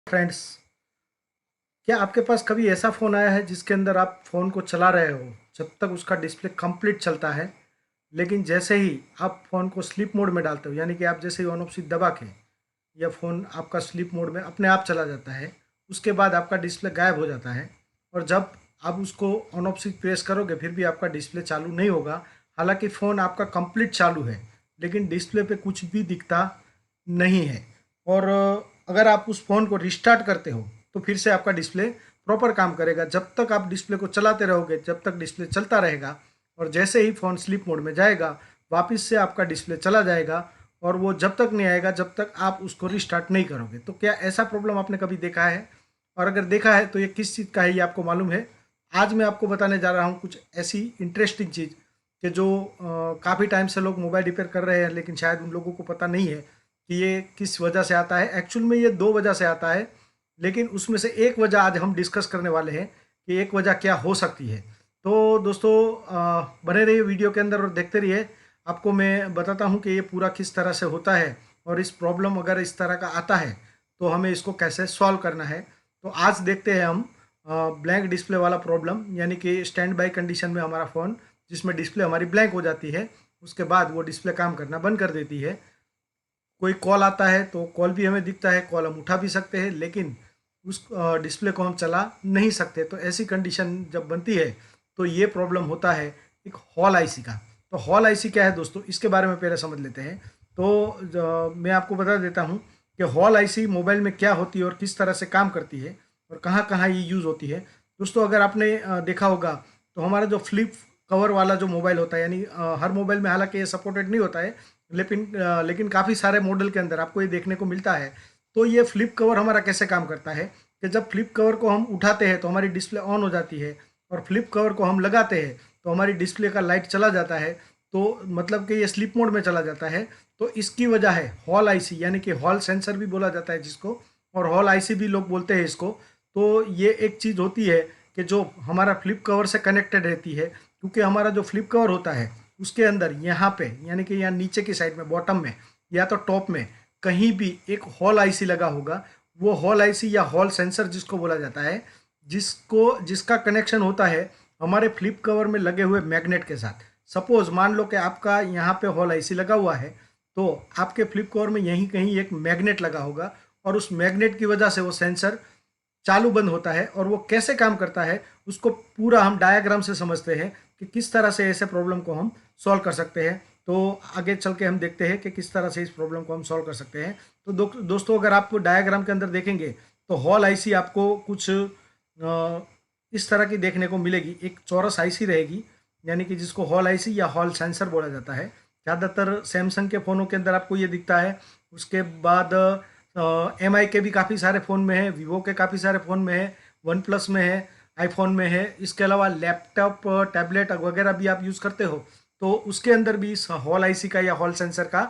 Friends, क्या आपके पास कभी ऐसा फ़ोन आया है जिसके अंदर आप फ़ोन को चला रहे हो जब तक उसका डिस्प्ले कंप्लीट चलता है, लेकिन जैसे ही आप फ़ोन को स्लीप मोड में डालते हो, यानी कि आप जैसे ही ऑन ऑफ स्विच दबा के या फ़ोन आपका स्लीप मोड में अपने आप चला जाता है, उसके बाद आपका डिस्प्ले गायब हो जाता है और जब आप उसको ऑन ऑफ स्विच प्रेस करोगे फिर भी आपका डिस्प्ले चालू नहीं होगा। हालांकि फ़ोन आपका कंप्लीट चालू है, लेकिन डिस्प्ले पे कुछ भी दिखता नहीं है। और अगर आप उस फ़ोन को रिस्टार्ट करते हो तो फिर से आपका डिस्प्ले प्रॉपर काम करेगा। जब तक आप डिस्प्ले को चलाते रहोगे, जब तक डिस्प्ले चलता रहेगा, और जैसे ही फ़ोन स्लीप मोड में जाएगा वापस से आपका डिस्प्ले चला जाएगा और वो जब तक नहीं आएगा जब तक आप उसको रिस्टार्ट नहीं करोगे। तो क्या ऐसा प्रॉब्लम आपने कभी देखा है? और अगर देखा है तो ये किस चीज़ का है, ये आपको मालूम है? आज मैं आपको बताने जा रहा हूँ कुछ ऐसी इंटरेस्टिंग चीज़ कि जो काफ़ी टाइम से लोग मोबाइल रिपेयर कर रहे हैं, लेकिन शायद उन लोगों को पता नहीं है कि ये किस वजह से आता है। एक्चुअल में ये 2 वजह से आता है, लेकिन उसमें से एक वजह आज हम डिस्कस करने वाले हैं कि एक वजह क्या हो सकती है। तो दोस्तों, बने रहिए वीडियो के अंदर और देखते रहिए। आपको मैं बताता हूँ कि ये पूरा किस तरह से होता है और इस प्रॉब्लम अगर इस तरह का आता है तो हमें इसको कैसे सॉल्व करना है। तो आज देखते हैं हम ब्लैंक डिस्प्ले वाला प्रॉब्लम, यानी कि स्टैंड बाई कंडीशन में हमारा फ़ोन जिसमें डिस्प्ले हमारी ब्लैंक हो जाती है, उसके बाद वो डिस्प्ले काम करना बंद कर देती है। कोई कॉल आता है तो कॉल भी हमें दिखता है, कॉल हम उठा भी सकते हैं, लेकिन उस डिस्प्ले को हम चला नहीं सकते। तो ऐसी कंडीशन जब बनती है तो ये प्रॉब्लम होता है एक हॉल आईसी का। तो हॉल आईसी क्या है दोस्तों, इसके बारे में पहले समझ लेते हैं। तो मैं आपको बता देता हूँ कि हॉल आईसी मोबाइल में क्या होती है और किस तरह से काम करती है और कहाँ कहाँ ये यूज़ होती है। दोस्तों, अगर आपने देखा होगा तो हमारा जो फ्लिप कवर वाला जो मोबाइल होता है, यानी हर मोबाइल में हालांकि ये सपोर्टेड नहीं होता है, लेकिन काफ़ी सारे मॉडल के अंदर आपको ये देखने को मिलता है। तो ये फ्लिप कवर हमारा कैसे काम करता है कि जब फ्लिप कवर को हम उठाते हैं तो हमारी डिस्प्ले ऑन हो जाती है, और फ्लिप कवर को हम लगाते हैं तो हमारी डिस्प्ले का लाइट चला जाता है। तो मतलब कि ये स्लीप मोड में चला जाता है। तो इसकी वजह है हॉल आईसी, यानी कि हॉल सेंसर भी बोला जाता है जिसको, और हॉल आईसी भी लोग बोलते हैं इसको। तो ये एक चीज़ होती है कि जो हमारा फ्लिप कवर से कनेक्टेड रहती है, क्योंकि हमारा जो फ्लिप कवर होता है उसके अंदर यहाँ पे, यानी कि यहाँ नीचे की साइड में, बॉटम में या तो टॉप में, कहीं भी एक हॉल आईसी लगा होगा। वो हॉल आईसी या हॉल सेंसर जिसको बोला जाता है, जिसका कनेक्शन होता है हमारे फ्लिप कवर में लगे हुए मैग्नेट के साथ। सपोज मान लो कि आपका यहाँ पे हॉल आईसी लगा हुआ है, तो आपके फ्लिप कवर में यहीं कहीं एक मैग्नेट लगा होगा, और उस मैग्नेट की वजह से वो सेंसर चालू बंद होता है। और वो कैसे काम करता है उसको पूरा हम डायग्राम से समझते हैं कि किस तरह से ऐसे प्रॉब्लम को हम सॉल्व कर सकते हैं। तो आगे चल के हम देखते हैं कि किस तरह से इस प्रॉब्लम को हम सॉल्व कर सकते हैं। तो दोस्तों, अगर आप डायग्राम के अंदर देखेंगे तो हॉल आईसी आपको कुछ इस तरह की देखने को मिलेगी। एक चौरस आईसी रहेगी, यानी कि जिसको हॉल आईसी या हॉल सेंसर बोला जाता है। ज़्यादातर सैमसंग के फ़ोनों के अंदर आपको ये दिखता है। उसके बाद एमआई के भी काफ़ी सारे फ़ोन में है, वीवो के काफ़ी सारे फ़ोन में है, वन प्लस में है, आईफोन में है। इसके अलावा लैपटॉप, टैबलेट वगैरह भी आप यूज़ करते हो तो उसके अंदर भी इस हॉल आईसी का या हॉल सेंसर का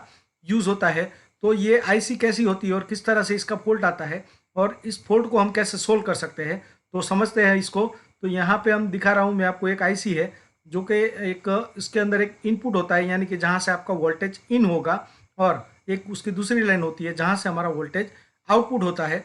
यूज़ होता है। तो ये आईसी कैसी होती है और किस तरह से इसका फॉल्ट आता है और इस फॉल्ट को हम कैसे सोल्व कर सकते हैं, तो समझते हैं इसको। तो यहाँ पे हम दिखा रहा हूँ मैं आपको एक आईसी है, जो कि एक इसके अंदर एक इनपुट होता है, यानी कि जहाँ से आपका वोल्टेज इन होगा, और एक उसकी दूसरी लाइन होती है जहाँ से हमारा वोल्टेज आउटपुट होता है,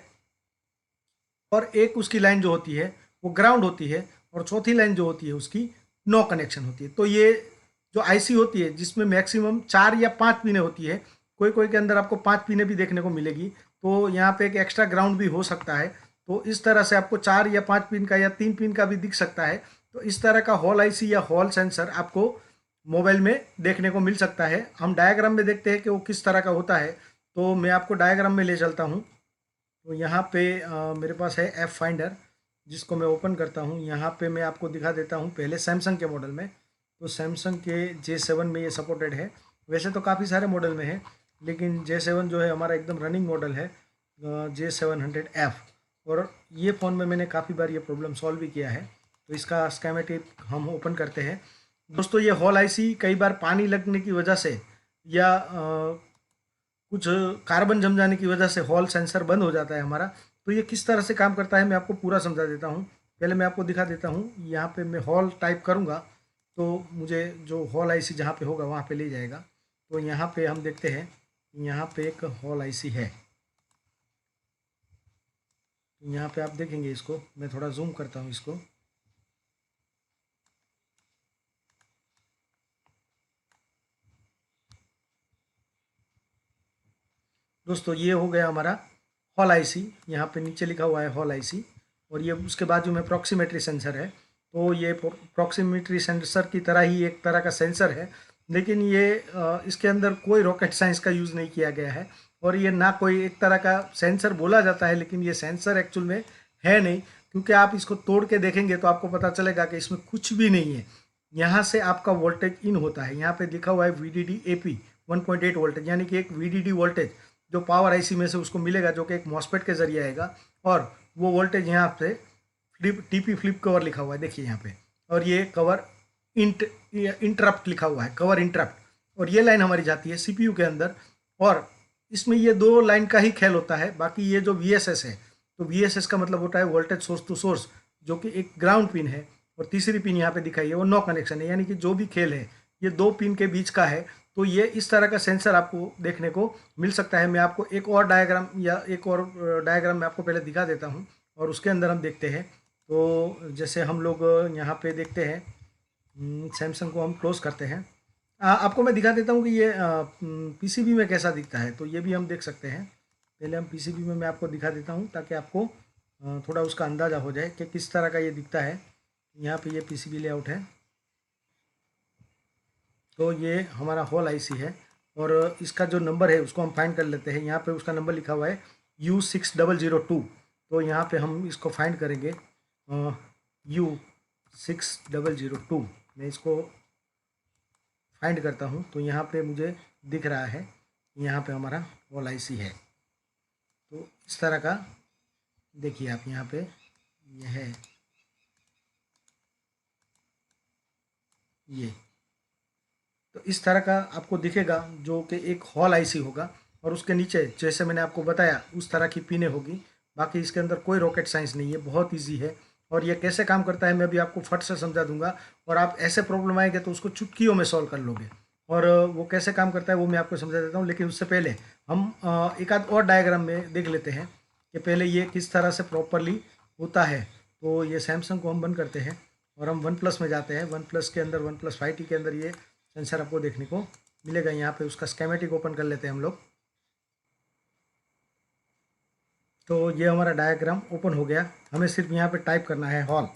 और एक उसकी लाइन जो होती है वो ग्राउंड होती है, और चौथी लाइन जो होती है उसकी नो कनेक्शन होती है। तो ये जो आईसी होती है जिसमें मैक्सिमम 4 या 5 पिनें होती है, कोई कोई के अंदर आपको 5 पिनें भी देखने को मिलेगी। तो यहाँ पे एक एक्स्ट्रा ग्राउंड भी हो सकता है। तो इस तरह से आपको 4 या 5 पिन का या 3 पिन का भी दिख सकता है। तो इस तरह का हॉल आईसी या हॉल सेंसर आपको मोबाइल में देखने को मिल सकता है। हम डायग्राम में देखते हैं कि वो किस तरह का होता है। तो मैं आपको डायग्राम में ले चलता हूँ। तो यहाँ पे मेरे पास है ऐप फाइंडर, जिसको मैं ओपन करता हूँ। यहाँ पे मैं आपको दिखा देता हूँ पहले सैमसंग के मॉडल में। तो सैमसंग के J7 में ये सपोर्टेड है। वैसे तो काफ़ी सारे मॉडल में है, लेकिन J7 जो है हमारा एकदम रनिंग मॉडल है, J700F। और ये फ़ोन में मैंने काफ़ी बार ये प्रॉब्लम सॉल्व भी किया है। तो इसका स्कीमेटिक हम ओपन करते हैं। दोस्तों, ये हॉल आईसी कई बार पानी लगने की वजह से या कुछ कार्बन जम जाने की वजह से हॉल सेंसर बंद हो जाता है हमारा। तो ये किस तरह से काम करता है मैं आपको पूरा समझा देता हूँ। पहले मैं आपको दिखा देता हूँ। यहाँ पे मैं हॉल टाइप करूँगा तो मुझे जो हॉल आईसी जहाँ पे होगा वहाँ पे ले जाएगा। तो यहाँ पे हम देखते हैं, यहाँ पे एक हॉल आईसी है। तो यहाँ पे आप देखेंगे इसको, मैं थोड़ा जूम करता हूँ इसको। दोस्तों ये हो गया हमारा हॉल आईसी, यहाँ पे नीचे लिखा हुआ है हॉल आईसी। और ये उसके बाजू में प्रॉक्सीमेट्री सेंसर है। तो ये प्रॉक्सीमेट्री सेंसर की तरह ही एक तरह का सेंसर है, लेकिन ये इसके अंदर कोई रॉकेट साइंस का यूज़ नहीं किया गया है। और ये ना कोई एक तरह का सेंसर बोला जाता है, लेकिन ये सेंसर एक्चुअल में है नहीं, क्योंकि आप इसको तोड़ के देखेंगे तो आपको पता चलेगा कि इसमें कुछ भी नहीं है। यहाँ से आपका वोल्टेज इन होता है, यहाँ पे लिखा हुआ है VDD AP 1.8 वोल्टेज, यानी कि एक VDD वोल्टेज जो पावर आईसी में से उसको मिलेगा, जो कि एक मॉसफेट के जरिए आएगा। और वो वोल्टेज यहाँ पे TP फ्लिप कवर लिखा हुआ है, देखिए यहाँ पे। और ये कवर इंटरप्ट लिखा हुआ है, कवर इंटरप्ट। और ये लाइन हमारी जाती है सीपीयू के अंदर। और इसमें ये 2 लाइन का ही खेल होता है। बाकी ये जो VSS है, तो VSS का मतलब होता है वोल्टेज सोर्स टू सोर्स, जो कि एक ग्राउंड पिन है। और तीसरी पिन यहाँ पे दिखाई है वो नो कनेक्शन है, यानी कि जो भी खेल है ये 2 पिन के बीच का है। तो ये इस तरह का सेंसर आपको देखने को मिल सकता है। मैं आपको एक और डायग्राम या एक और डायग्राम मैं आपको पहले दिखा देता हूँ, और उसके अंदर हम देखते हैं। तो जैसे हम लोग यहाँ पे देखते हैं, सैमसंग को हम क्लोज करते हैं। आपको मैं दिखा देता हूँ कि ये पीसीबी में कैसा दिखता है, तो ये भी हम देख सकते हैं। पहले हम पीसीबी में मैं आपको दिखा देता हूँ, ताकि आपको थोड़ा उसका अंदाज़ा हो जाए कि किस तरह का ये दिखता है। यहाँ पे ये पीसीबी लेआउट है। तो ये हमारा हॉल आईसी है, और इसका जो नंबर है उसको हम फाइंड कर लेते हैं। यहाँ पे उसका नंबर लिखा हुआ है U6002। तो यहाँ पे हम इसको फाइंड करेंगे, U6002। मैं इसको फाइंड करता हूँ, तो यहाँ पे मुझे दिख रहा है, यहाँ पे हमारा हॉल आईसी है। तो इस तरह का देखिए आप यहाँ पे ये है, ये तो इस तरह का आपको दिखेगा, जो कि एक हॉल आईसी होगा। और उसके नीचे जैसे मैंने आपको बताया उस तरह की पिनें होगी। बाकी इसके अंदर कोई रॉकेट साइंस नहीं है, बहुत इजी है। और ये कैसे काम करता है मैं भी आपको फट से समझा दूंगा, और आप ऐसे प्रॉब्लम आएंगे तो उसको चुटकियों में सॉल्व कर लोगे। और वो कैसे काम करता है वो मैं आपको समझा देता हूँ। लेकिन उससे पहले हम एक आध और डायग्राम में देख लेते हैं कि पहले ये किस तरह से प्रॉपरली होता है। तो ये सैमसंग को हम बंद करते हैं और हम वन प्लस में जाते हैं। वन प्लस के अंदर वन प्लस 5T के अंदर ये सेंसर आपको देखने को मिलेगा। यहाँ पे उसका स्केमेटिक ओपन कर लेते हैं हम लोग। तो ये हमारा डायग्राम ओपन हो गया। हमें सिर्फ यहाँ पे टाइप करना है हॉल।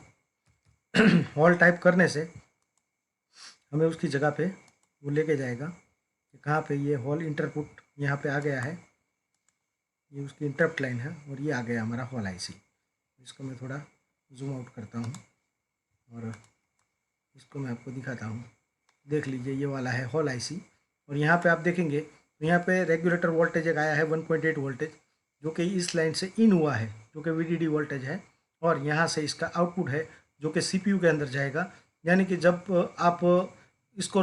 हॉल टाइप करने से हमें उसकी जगह पे वो लेके जाएगा कि कहाँ पे ये हॉल इंटरपुट यहाँ पे आ गया है। ये उसकी इंटरप्ट लाइन है, और ये आ गया हमारा हॉल आईसी। इसको मैं थोड़ा जूम आउट करता हूँ और इसको मैं आपको दिखाता हूँ। देख लीजिए ये वाला है हॉल आईसी। और यहाँ पे आप देखेंगे तो यहाँ पे रेगुलेटर वोल्टेज एक आया है 1.8 वोल्टेज, जो कि इस लाइन से इन हुआ है, जो कि VDD वोल्टेज है। और यहाँ से इसका आउटपुट है, जो कि CPU के अंदर जाएगा। यानी कि जब आप इसको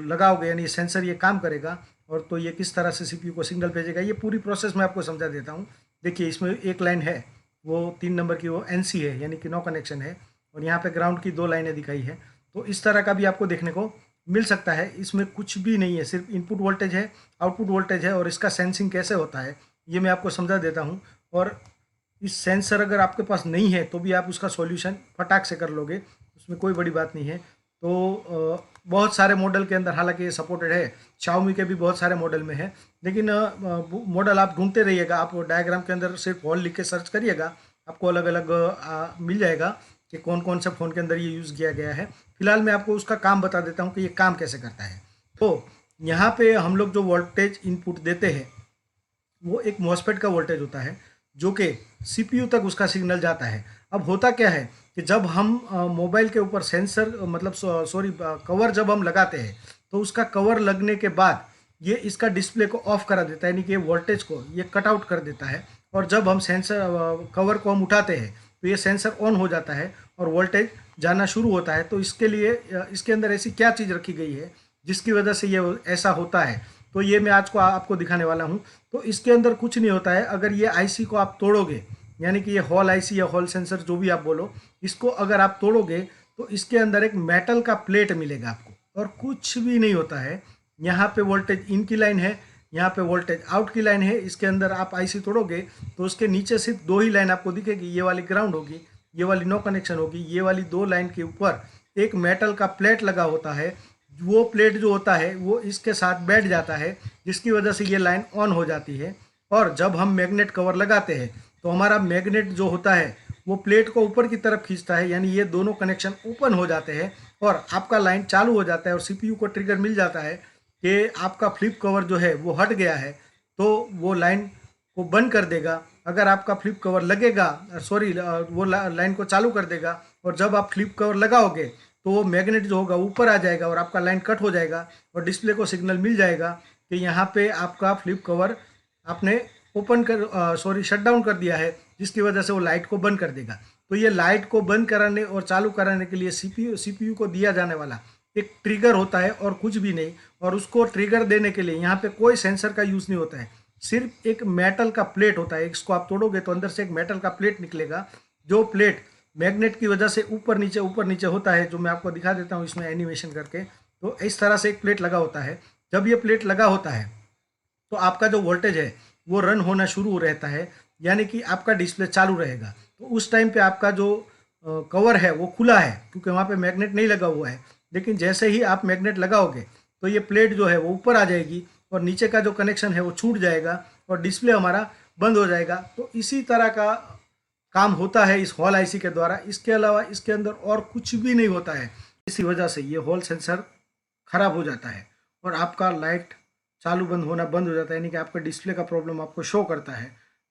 लगाओगे, यानी सेंसर ये काम करेगा, और तो ये किस तरह से CPU को सिग्नल भेजेगा, ये पूरी प्रोसेस मैं आपको समझा देता हूँ। देखिए इसमें एक लाइन है वो 3 नंबर की, वो NC है, यानी कि नो कनेक्शन है। और यहाँ पे ग्राउंड की 2 लाइनें दिखाई है। तो इस तरह का भी आपको देखने को मिल सकता है। इसमें कुछ भी नहीं है, सिर्फ इनपुट वोल्टेज है, आउटपुट वोल्टेज है। और इसका सेंसिंग कैसे होता है ये मैं आपको समझा देता हूँ। और इस सेंसर अगर आपके पास नहीं है तो भी आप उसका सॉल्यूशन फटाक से कर लोगे, उसमें कोई बड़ी बात नहीं है। तो बहुत सारे मॉडल के अंदर हालांकि ये सपोर्टेड है, Xiaomi के भी बहुत सारे मॉडल में है। लेकिन मॉडल आप ढूंढते रहिएगा, आप डायग्राम के अंदर सिर्फ हॉल लिख के सर्च करिएगा, आपको अलग अलग मिल जाएगा कि कौन कौन से फ़ोन के अंदर ये यूज़ किया गया है। फिलहाल मैं आपको उसका काम बता देता हूँ कि ये काम कैसे करता है। तो यहाँ पे हम लोग जो वोल्टेज इनपुट देते हैं वो एक मॉसफेट का वोल्टेज होता है, जो कि CPU तक उसका सिग्नल जाता है। अब होता क्या है कि जब हम मोबाइल के ऊपर सेंसर मतलब सॉरी कवर जब हम लगाते हैं, तो उसका कवर लगने के बाद ये इसका डिस्प्ले को ऑफ करा देता है, यानी कि ये वोल्टेज को ये कट आउट कर देता है। और जब हम सेंसर कवर को हम उठाते हैं तो ये सेंसर ऑन हो जाता है और वोल्टेज जाना शुरू होता है। तो इसके लिए इसके अंदर ऐसी क्या चीज़ रखी गई है जिसकी वजह से ये ऐसा होता है, तो ये मैं आज को आपको दिखाने वाला हूँ। तो इसके अंदर कुछ नहीं होता है। अगर ये आईसी को आप तोड़ोगे, यानी कि ये हॉल आईसी या हॉल सेंसर जो भी आप बोलो, इसको अगर आप तोड़ोगे तो इसके अंदर एक मेटल का प्लेट मिलेगा आपको, और कुछ भी नहीं होता है। यहाँ पे वोल्टेज इन की लाइन है, यहाँ पे वोल्टेज आउट की लाइन है, इसके अंदर आप आईसी तोड़ोगे तो उसके नीचे सिर्फ 2 ही लाइन आपको दिखेगी, ये वाली ग्राउंड होगी, ये वाली नो कनेक्शन होगी। ये वाली 2 लाइन के ऊपर एक मेटल का प्लेट लगा होता है, वो प्लेट जो होता है वो इसके साथ बैठ जाता है, जिसकी वजह से ये लाइन ऑन हो जाती है। और जब हम मैग्नेट कवर लगाते हैं तो हमारा मैग्नेट जो होता है वो प्लेट को ऊपर की तरफ खींचता है, यानी ये दोनों कनेक्शन ओपन हो जाते हैं और आपका लाइन चालू हो जाता है और सीपीयू को ट्रिगर मिल जाता है कि आपका फ्लिप कवर जो है वो हट गया है, तो वो लाइन को बंद कर देगा। अगर आपका फ्लिप कवर लगेगा, सॉरी, वो लाइन को चालू कर देगा और जब आप फ्लिप कवर लगाओगे तो वो मैग्नेट जो होगा ऊपर आ जाएगा और आपका लाइन कट हो जाएगा और डिस्प्ले को सिग्नल मिल जाएगा कि यहाँ पे आपका फ्लिप कवर आपने ओपन कर शट डाउन कर दिया है, जिसकी वजह से वो लाइट को बंद कर देगा। तो ये लाइट को बंद कराने और चालू कराने के लिए सीपीयू को दिया जाने वाला एक ट्रिगर होता है और कुछ भी नहीं। और उसको ट्रिगर देने के लिए यहाँ पे कोई सेंसर का यूज़ नहीं होता है, सिर्फ एक मेटल का प्लेट होता है। इसको आप तोड़ोगे तो अंदर से एक मेटल का प्लेट निकलेगा, जो प्लेट मैग्नेट की वजह से ऊपर नीचे होता है, जो मैं आपको दिखा देता हूँ इसमें एनिमेशन करके। तो इस तरह से एक प्लेट लगा होता है। जब ये प्लेट लगा होता है तो आपका जो वोल्टेज है वो रन होना शुरू रहता है, यानी कि आपका डिस्प्ले चालू रहेगा। तो उस टाइम पे आपका जो कवर है वो खुला है, क्योंकि वहाँ पे मैग्नेट नहीं लगा हुआ है। लेकिन जैसे ही आप मैग्नेट लगाओगे तो ये प्लेट जो है वो ऊपर आ जाएगी और नीचे का जो कनेक्शन है वो छूट जाएगा और डिस्प्ले हमारा बंद हो जाएगा। तो इसी तरह का काम होता है इस हॉल आईसी के द्वारा। इसके अलावा इसके अंदर और कुछ भी नहीं होता है। इसी वजह से ये हॉल सेंसर खराब हो जाता है और आपका लाइट चालू बंद होना बंद हो जाता है, यानी कि आपका डिस्प्ले का प्रॉब्लम आपको शो करता है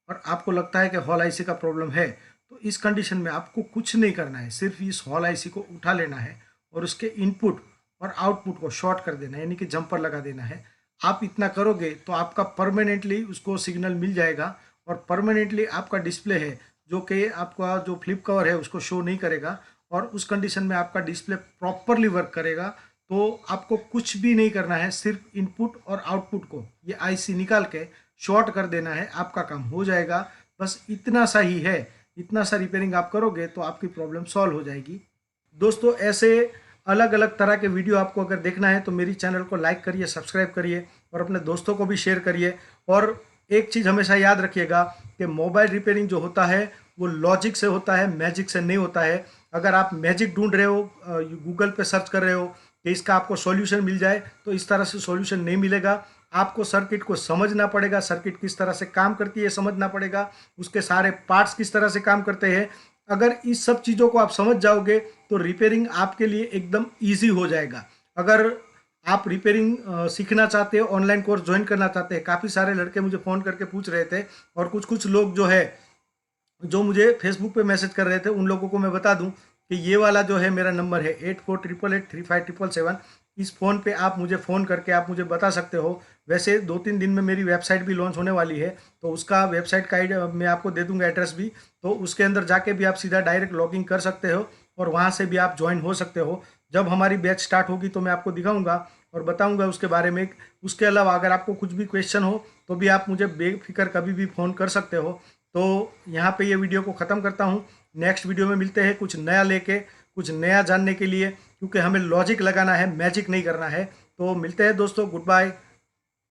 और आपको लगता है कि हॉल आईसी का प्रॉब्लम है। तो इस कंडीशन में आपको कुछ नहीं करना है, सिर्फ इस हॉल आईसी को उठा लेना है और उसके इनपुट और आउटपुट को शॉर्ट कर देना है, यानी कि जंपर लगा देना है। आप इतना करोगे तो आपका परमानेंटली उसको सिग्नल मिल जाएगा और परमानेंटली आपका डिस्प्ले है जो कि आपका जो फ्लिप कवर है उसको शो नहीं करेगा और उस कंडीशन में आपका डिस्प्ले प्रॉपरली वर्क करेगा। तो आपको कुछ भी नहीं करना है, सिर्फ इनपुट और आउटपुट को ये आईसी निकाल के शॉर्ट कर देना है, आपका काम हो जाएगा। बस इतना सा ही है, इतना सा रिपेयरिंग आप करोगे तो आपकी प्रॉब्लम सॉल्व हो जाएगी। दोस्तों, ऐसे अलग अलग तरह के वीडियो आपको अगर देखना है तो मेरी चैनल को लाइक करिए, सब्सक्राइब करिए और अपने दोस्तों को भी शेयर करिए। और एक चीज़ हमेशा याद रखिएगा कि मोबाइल रिपेयरिंग जो होता है वो लॉजिक से होता है, मैजिक से नहीं होता है। अगर आप मैजिक ढूंढ रहे हो, गूगल पे सर्च कर रहे हो कि इसका आपको सॉल्यूशन मिल जाए, तो इस तरह से सॉल्यूशन नहीं मिलेगा। आपको सर्किट को समझना पड़ेगा, सर्किट किस तरह से काम करती है समझना पड़ेगा, उसके सारे पार्ट्स किस तरह से काम करते हैं। अगर इस सब चीज़ों को आप समझ जाओगे तो रिपेयरिंग आपके लिए एकदम ईजी हो जाएगा। अगर आप रिपेयरिंग सीखना चाहते हो, ऑनलाइन कोर्स ज्वाइन करना चाहते हैं, काफ़ी सारे लड़के मुझे फ़ोन करके पूछ रहे थे और कुछ लोग जो है जो मुझे फेसबुक पे मैसेज कर रहे थे, उन लोगों को मैं बता दूं कि ये वाला जो है मेरा नंबर है 8488835777। इस फ़ोन पे आप मुझे फ़ोन करके आप मुझे बता सकते हो। वैसे 2-3 दिन में मेरी वेबसाइट भी लॉन्च होने वाली है, तो उसका वेबसाइट का मैं आपको दे दूंगा एड्रेस भी, तो उसके अंदर जाके भी आप सीधा डायरेक्ट लॉगिंग कर सकते हो और वहाँ से भी आप ज्वाइन हो सकते हो। जब हमारी बैच स्टार्ट होगी तो मैं आपको दिखाऊँगा और बताऊँगा उसके बारे में। उसके अलावा अगर आपको कुछ भी क्वेश्चन हो तो भी आप मुझे बेफिक्र कभी भी फ़ोन कर सकते हो। तो यहाँ पे ये वीडियो को ख़त्म करता हूँ। नेक्स्ट वीडियो में मिलते हैं कुछ नया लेके, कुछ नया जानने के लिए, क्योंकि हमें लॉजिक लगाना है, मैजिक नहीं करना है। तो मिलते हैं दोस्तों, गुड बाय।